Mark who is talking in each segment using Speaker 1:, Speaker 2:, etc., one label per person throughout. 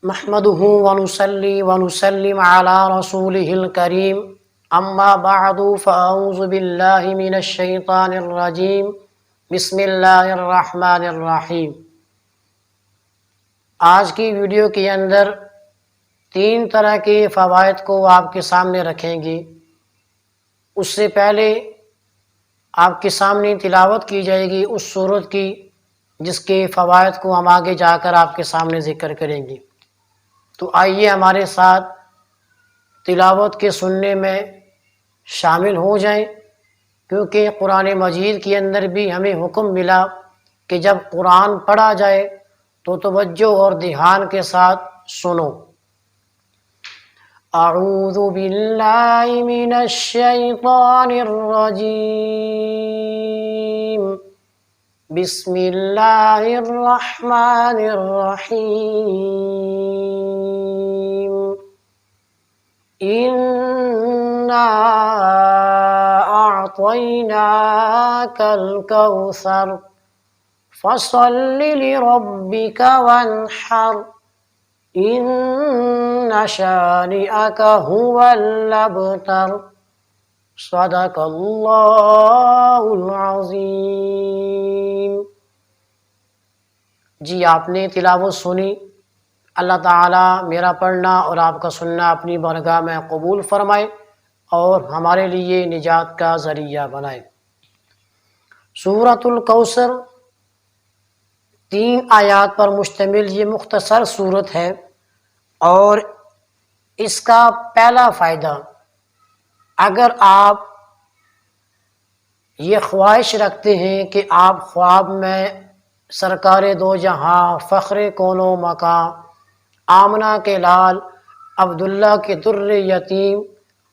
Speaker 1: نحمده ونصلي ونسلم على رسوله الكريم اما بعد فاعوذ بالله من الشیطان الرجیم بسم اللہ الرحمن الرحیم۔ آج کی ویڈیو کے اندر 3 طرح کے فوائد کو آپ کے سامنے رکھیں گے۔ اس سے پہلے آپ کے سامنے تلاوت کی جائے گی اس سورت کی جس کے فوائد کو ہم آگے جا کر آپ کے سامنے ذکر کریں گے۔ تو آئیے ہمارے ساتھ تلاوت کے سننے میں شامل ہو جائیں، کیونکہ قرآن مجید کے اندر بھی ہمیں حکم ملا کہ جب قرآن پڑھا جائے تو توجہ اور دھیان کے ساتھ سنو۔ اعوذ باللہ من الشیطان الرجیم، بسم اللہ الرحمن الرحیم۔ انا اعطیناک الکوثر فصل لربک وانحر ان شانئک هو الابتر۔ صدق اللہ العظیم۔ جی آپ نے تلاوت سنی، اللہ تعالیٰ میرا پڑھنا اور آپ کا سننا اپنی بارگاہ میں قبول فرمائے اور ہمارے لیے نجات کا ذریعہ بنائے۔ سورۃ الکوثر 3 آیات پر مشتمل یہ مختصر سورت ہے، اور اس کا پہلا فائدہ، اگر آپ یہ خواہش رکھتے ہیں کہ آپ خواب میں سرکار دو جہاں، فخر کون و مکان، آمنہ کے لال، عبداللہ کے در یتیم،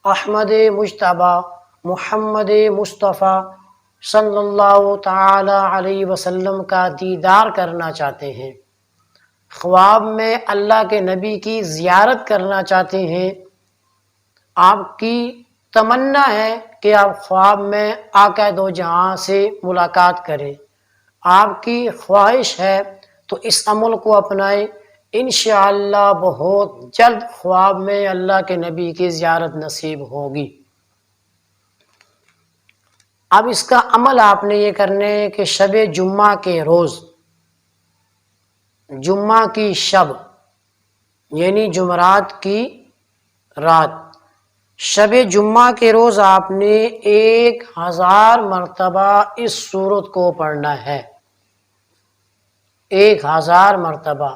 Speaker 1: احمد مجتبی، محمد مصطفیٰ صلی اللہ تعالی علیہ وسلم کا دیدار کرنا چاہتے ہیں، خواب میں اللہ کے نبی کی زیارت کرنا چاہتے ہیں، آپ کی تمنا ہے کہ آپ خواب میں آقا دو جہاں سے ملاقات کریں، آپ کی خواہش ہے تو اس عمل کو اپنائیں، انشاءاللہ بہت جلد خواب میں اللہ کے نبی کی زیارت نصیب ہوگی۔ اب اس کا عمل آپ نے یہ کرنے ہے کہ شب جمعہ کے روز، جمعہ کی شب یعنی جمعرات کی رات، شب جمعہ کے روز آپ نے 1000 مرتبہ اس سورت کو پڑھنا ہے۔ 1000 مرتبہ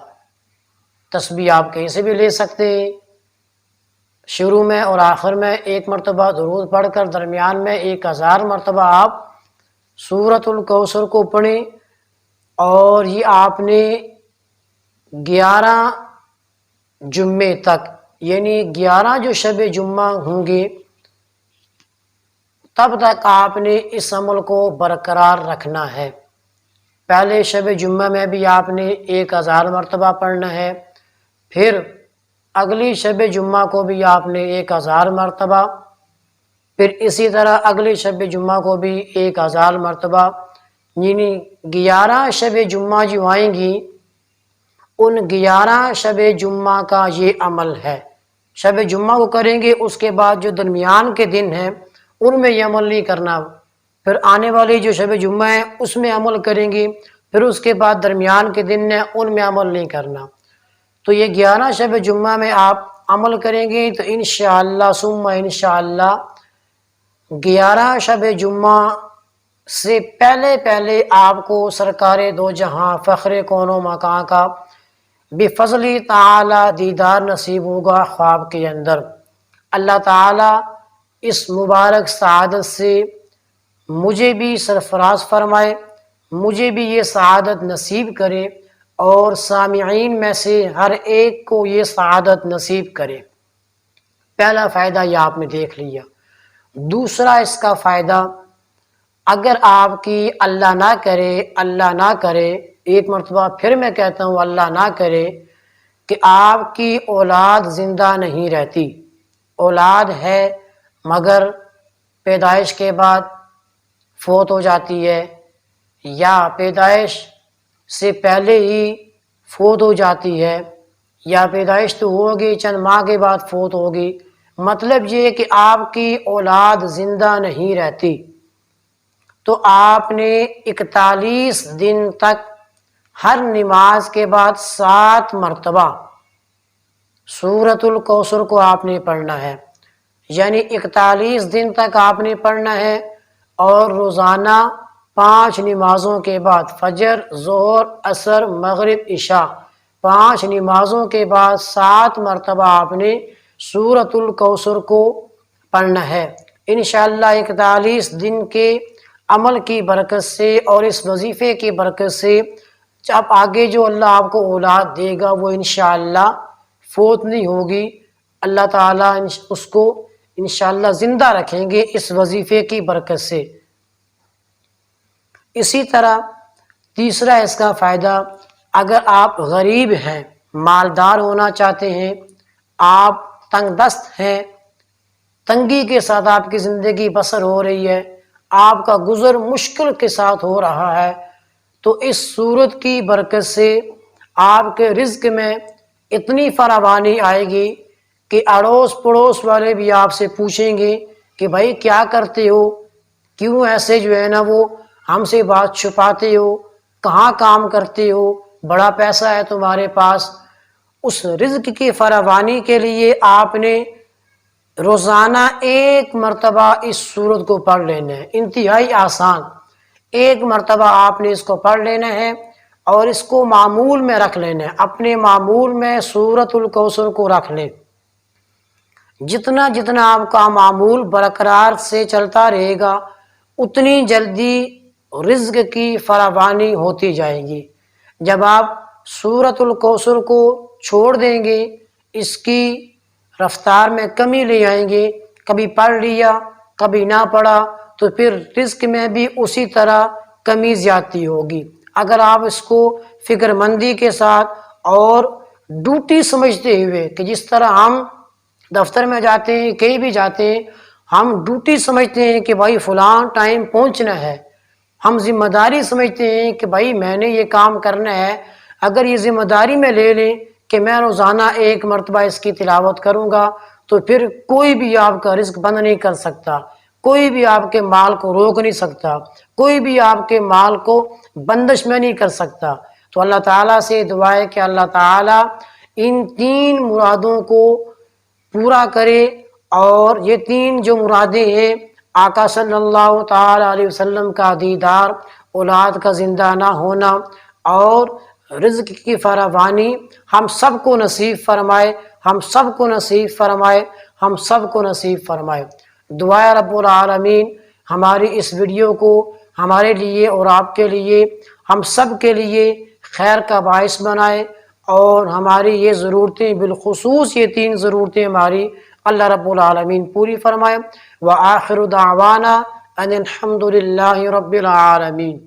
Speaker 1: تسبیح آپ کہیں سے بھی لے سکتے ہیں، شروع میں اور آخر میں 1 مرتبہ درود پڑھ کر درمیان میں 1000 مرتبہ آپ سورۃ الکوثر کو پڑھیں، اور یہ آپ نے 11 جمعے تک، یعنی 11 جو شب جمعہ ہوں گے تب تک آپ نے اس عمل کو برقرار رکھنا ہے۔ پہلے شب جمعہ میں بھی آپ نے 1000 مرتبہ پڑھنا ہے، پھر اگلی شب جمعہ کو بھی آپ نے 1000 مرتبہ، پھر اسی طرح اگلی شب جمعہ کو بھی 1000 مرتبہ، یعنی 11 شب جمعہ جو آئیں گی ان 11 شب جمعہ کا یہ عمل ہے۔ شب جمعہ کو کریں گے، اس کے بعد جو درمیان کے دن ہیں ان میں یہ عمل نہیں کرنا، پھر آنے والی جو شب جمعہ ہے اس میں عمل کریں گے، پھر اس کے بعد درمیان کے دن ہیں ان میں عمل نہیں کرنا۔ تو یہ 11 شب جمعہ میں آپ عمل کریں گے تو انشاءاللہ ثم انشاءاللہ 11 شب جمعہ سے پہلے آپ کو سرکار دو جہاں، فخر کون و مکان کا بفضل تعالی دیدار نصیب ہوگا خواب کے اندر۔ اللہ تعالی اس مبارک سعادت سے مجھے بھی سرفراز فرمائے، مجھے بھی یہ سعادت نصیب کرے، اور سامعین میں سے ہر ایک کو یہ سعادت نصیب کرے۔ پہلا فائدہ یہ آپ نے دیکھ لیا۔ دوسرا اس کا فائدہ، اگر آپ کی اللہ نہ کرے، 1 مرتبہ پھر میں کہتا ہوں اللہ نہ کرے کہ آپ کی اولاد زندہ نہیں رہتی، اولاد ہے مگر پیدائش کے بعد فوت ہو جاتی ہے، یا پیدائش سے پہلے ہی فوت ہو جاتی ہے، یا پیدائش تو ہوگی چند ماہ کے بعد فوت ہوگی، مطلب یہ کہ آپ کی اولاد زندہ نہیں رہتی، تو آپ نے 41 دن تک ہر نماز کے بعد 7 مرتبہ سورۃ الکوثر کو آپ نے پڑھنا ہے، یعنی 41 دن تک آپ نے پڑھنا ہے، اور روزانہ 5 نمازوں کے بعد فجر، ظہر، عصر، مغرب، عشاء 5 نمازوں کے بعد 7 مرتبہ آپ نے سورۃ الکوثر کو پڑھنا ہے۔ انشاءاللہ 41 دن کے عمل کی برکت سے اور اس وظیفے کی برکت سے اب آگے جو اللہ آپ کو اولاد دے گا وہ انشاءاللہ فوت نہیں ہوگی، اللہ تعالیٰ اس کو انشاءاللہ زندہ رکھیں گے اس وظیفے کی برکت سے۔ اسی طرح تیسرا اس کا فائدہ، اگر آپ غریب ہیں، مالدار ہونا چاہتے ہیں، آپ تنگ دست ہیں، تنگی کے ساتھ آپ کی زندگی بسر ہو رہی ہے، آپ کا گزر مشکل کے ساتھ ہو رہا ہے، تو اس سورت کی برکت سے آپ کے رزق میں اتنی فراوانی آئے گی کہ اڑوس پڑوس والے بھی آپ سے پوچھیں گے کہ بھائی کیا کرتے ہو، کیوں ایسے جو ہے نا وہ ہم سے بات چھپاتے ہو، کہاں کام کرتے ہو، بڑا پیسہ ہے تمہارے پاس۔ اس رزق کی فراوانی کے لیے آپ نے روزانہ 1 مرتبہ اس سورت کو پڑھ لینا ہے، انتہائی آسان، 1 مرتبہ آپ نے اس کو پڑھ لینا ہے اور اس کو معمول میں رکھ لینا ہے، اپنے معمول میں سورۃ الکوثر کو رکھ لیں۔ جتنا جتنا آپ کا معمول برقرار سے چلتا رہے گا اتنی جلدی رزق کی فراوانی ہوتی جائے گی۔ جب آپ سورۃ الکوثر کو چھوڑ دیں گے، اس کی رفتار میں کمی لے آئیں گے، کبھی پڑھ لیا کبھی نہ پڑھا، تو پھر رزق میں بھی اسی طرح کمی زیادتی ہوگی۔ اگر آپ اس کو فکر مندی کے ساتھ اور ڈیوٹی سمجھتے ہوئے کہ جس طرح ہم دفتر میں جاتے ہیں، کہیں بھی جاتے ہیں، ہم ڈیوٹی سمجھتے ہیں کہ بھائی فلاں ٹائم پہنچنا ہے، ہم ذمہ داری سمجھتے ہیں کہ بھائی میں نے یہ کام کرنا ہے، اگر یہ ذمہ داری میں لے لیں کہ میں روزانہ 1 مرتبہ اس کی تلاوت کروں گا، تو پھر کوئی بھی آپ کا رزق بند نہیں کر سکتا، کوئی بھی آپ کے مال کو روک نہیں سکتا، کوئی بھی آپ کے مال کو بندش میں نہیں کر سکتا۔ تو اللہ تعالیٰ سے دعا ہے کہ اللہ تعالیٰ ان 3 مرادوں کو پورا کرے، اور یہ 3 جو مرادیں ہیں، آقا صلی اللہ تعالیٰ علیہ وسلم کا دیدار، اولاد کا زندہ نہ ہونا، اور رزق کی فراوانی، ہم سب کو نصیب فرمائے، ہم سب کو نصیب فرمائے، ہم سب کو نصیب فرمائے۔ دعا رب العالمین ہماری اس ویڈیو کو ہمارے لیے اور آپ کے لیے، ہم سب کے لیے خیر کا باعث بنائے، اور ہماری یہ ضرورتیں، بالخصوص یہ 3 ضرورتیں ہماری اللہ رب العالمین پوری فرمائے۔ وآخر دعوانا ان الحمد للہ رب العالمین۔